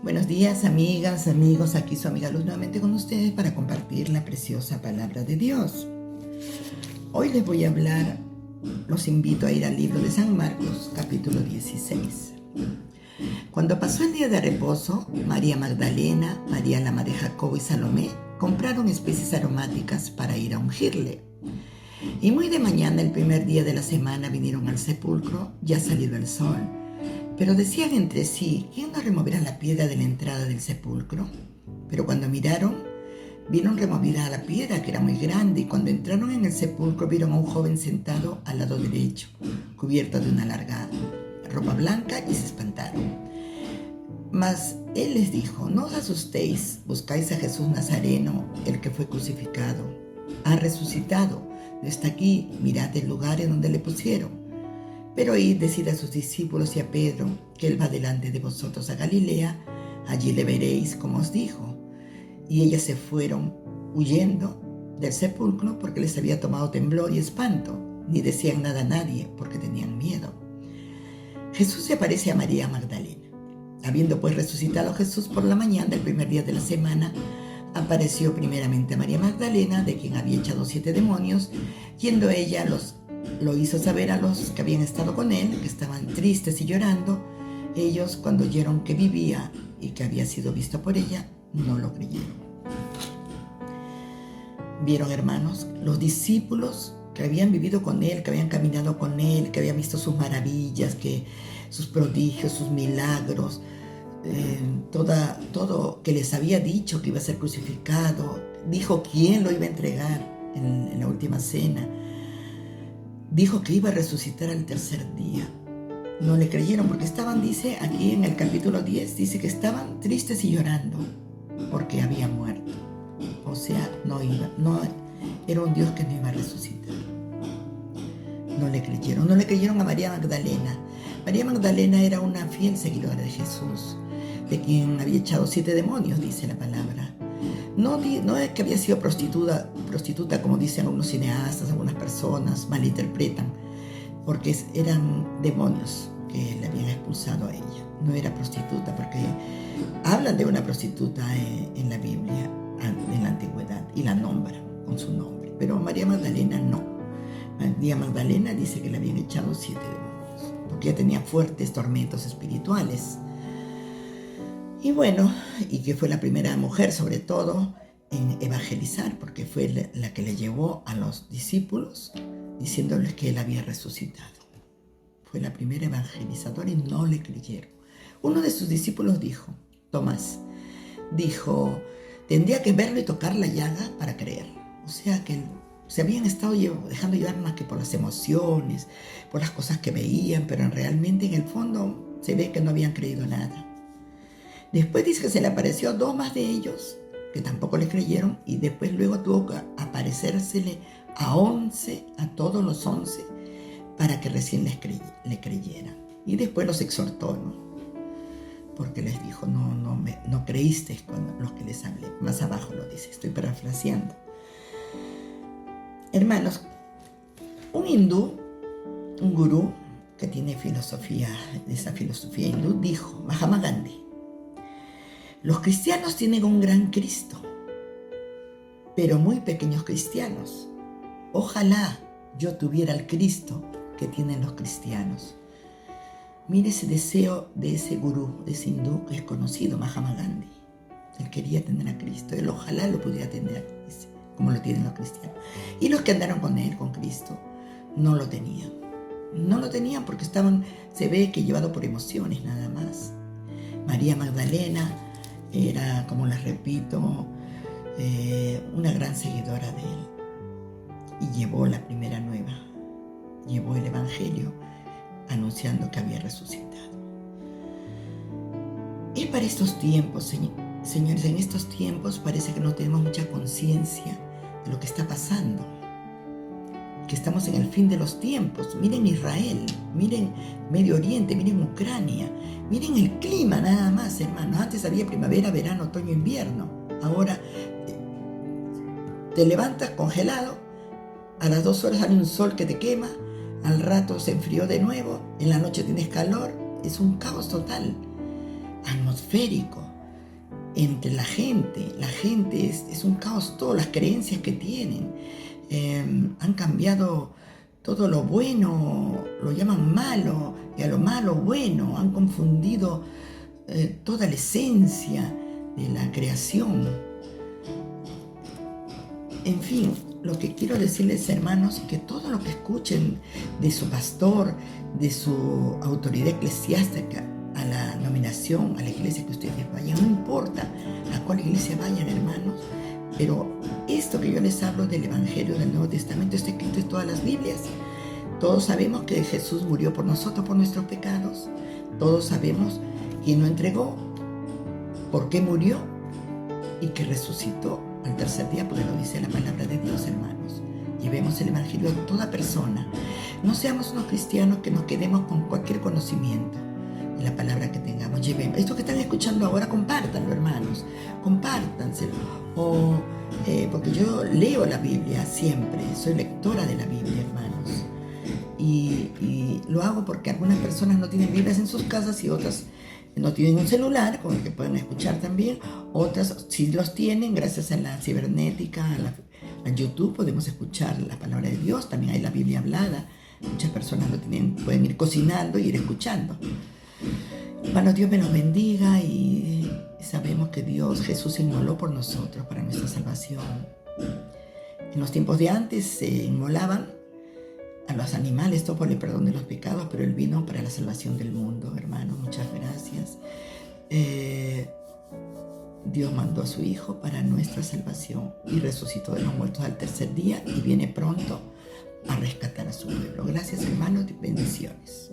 Buenos días, amigas, amigos. Aquí su amiga Luz nuevamente con ustedes para compartir la preciosa palabra de Dios. Hoy les voy a hablar, los invito a ir al libro de San Marcos, capítulo 16. Cuando pasó el día de reposo, María Magdalena, María la madre de Jacobo y Salomé compraron especies aromáticas para ir a ungirle. Y muy de mañana, el primer día de la semana, vinieron al sepulcro, ya salido el sol. Pero decían entre sí, ¿quién nos removerá la piedra de la entrada del sepulcro? Pero cuando miraron, vieron removida la piedra, que era muy grande, y cuando entraron en el sepulcro vieron a un joven sentado al lado derecho, cubierto de una larga ropa blanca, y se espantaron. Mas él les dijo: no os asustéis, buscáis a Jesús Nazareno, el que fue crucificado. Ha resucitado, no está aquí, mirad el lugar en donde le pusieron. Pero id, decid a sus discípulos y a Pedro que él va delante de vosotros a Galilea, allí le veréis como os dijo. Y ellas se fueron huyendo del sepulcro porque les había tomado temblor y espanto, ni decían nada a nadie porque tenían miedo. Jesús se aparece a María Magdalena. Habiendo pues resucitado Jesús por la mañana del primer día de la semana, apareció primeramente a María Magdalena, de quien había echado 7 demonios, yendo ella lo hizo saber a los que habían estado con él, que estaban tristes y llorando. Ellos, cuando oyeron que vivía y que había sido visto por ella, no lo creyeron. Vieron, hermanos, los discípulos que habían vivido con él, que habían caminado con él, que habían visto sus maravillas, sus prodigios, sus milagros, todo que les había dicho que iba a ser crucificado. Dijo quién lo iba a entregar en la última cena. Dijo que iba a resucitar al tercer día. No le creyeron porque estaban, dice aquí en el capítulo 10, dice que estaban tristes y llorando porque había muerto. O sea, no era un Dios que no iba a resucitar. No le creyeron a María Magdalena. María Magdalena era una fiel seguidora de Jesús, de quien había echado 7 demonios, dice la palabra. No es que había sido prostituta como dicen algunos cineastas, algunas personas malinterpretan, porque eran demonios que le habían expulsado a ella. No era prostituta, porque hablan de una prostituta en la Biblia, en la antigüedad, y la nombran con su nombre. Pero María Magdalena no. María Magdalena dice que le habían echado 7 demonios, porque ella tenía fuertes tormentos espirituales. Y bueno, y que fue la primera mujer, sobre todo, en evangelizar, porque fue la que le llevó a los discípulos diciéndoles que él había resucitado. Fue la primera evangelizadora y no le creyeron. Uno de sus discípulos dijo, Tomás, dijo, tendría que verlo y tocar la llaga para creer. O sea que se habían estado dejando llevar más que por las emociones, por las cosas que veían, pero realmente en el fondo se ve que no habían creído nada. Después dice que se le apareció a 2 más de ellos, que tampoco le creyeron, y después luego tuvo que aparecérsele a 11, a todos los 11, para que recién le creyeran. Y después los exhortó, ¿no? Porque les dijo, no creísteis cuando los que les hablé. Más abajo lo dice, estoy parafraseando. Hermanos, un hindú, un gurú que tiene esa filosofía hindú, dijo, Mahatma Gandhi, los cristianos tienen un gran Cristo, pero muy pequeños cristianos. Ojalá yo tuviera el Cristo que tienen los cristianos. Mire ese deseo de ese gurú, de ese hindú que es conocido, Mahatma Gandhi. Él quería tener a Cristo, él ojalá lo pudiera tener, como lo tienen los cristianos. Y los que andaron con él, con Cristo, no lo tenían. No lo tenían porque se ve que llevado por emociones nada más. María Magdalena era, como les repito, una gran seguidora de él. Y llevó la primera nueva, llevó el evangelio anunciando que había resucitado. Es para estos tiempos, señores, en estos tiempos parece que no tenemos mucha conciencia de lo que está pasando, que estamos en el fin de los tiempos. Miren Israel, miren Medio Oriente, miren Ucrania, miren el clima nada más, hermanos. Antes había primavera, verano, otoño, invierno. Ahora te levantas congelado, a las 2 horas sale un sol que te quema, al rato se enfrió de nuevo, en la noche tienes calor, es un caos total. atmosférico entre la gente. La gente es un caos, todas las creencias que tienen. Han cambiado todo lo bueno, lo llaman malo, y a lo malo bueno. Han confundido toda la esencia de la creación. En fin, lo que quiero decirles, hermanos, que todo lo que escuchen de su pastor, de su autoridad eclesiástica, a la nominación, a la iglesia que ustedes vayan, no importa a cuál iglesia vayan, hermanos, pero esto que yo les hablo del Evangelio del Nuevo Testamento está escrito en todas las Biblias. Todos sabemos que Jesús murió por nosotros, por nuestros pecados. Todos sabemos quién lo entregó, por qué murió y que resucitó al tercer día, porque lo dice la palabra de Dios, hermanos. Llevemos el Evangelio a toda persona. No seamos unos cristianos que nos quedemos con cualquier conocimiento de la palabra que tengamos. Llevemos. Esto que están escuchando ahora, compártanlo, hermanos. Compártanselo. Porque yo leo la Biblia siempre. Soy lectora de la Biblia, hermanos. Y lo hago porque algunas personas no tienen Biblias en sus casas y otras no tienen un celular con el que pueden escuchar también. Otras sí los tienen, gracias a la cibernética, a YouTube podemos escuchar la palabra de Dios. También hay la Biblia hablada. Muchas personas lo tienen, pueden ir cocinando y ir escuchando. Bueno, Dios me los bendiga y sabemos que Jesús inmoló por nosotros para nuestra salvación. En los tiempos de antes se inmolaban a los animales, todo por el perdón de los pecados, pero Él vino para la salvación del mundo, hermano. Muchas gracias. Dios mandó a su Hijo para nuestra salvación y resucitó de los muertos al tercer día y viene pronto a rescatar a su pueblo. Gracias, hermanos, y bendiciones.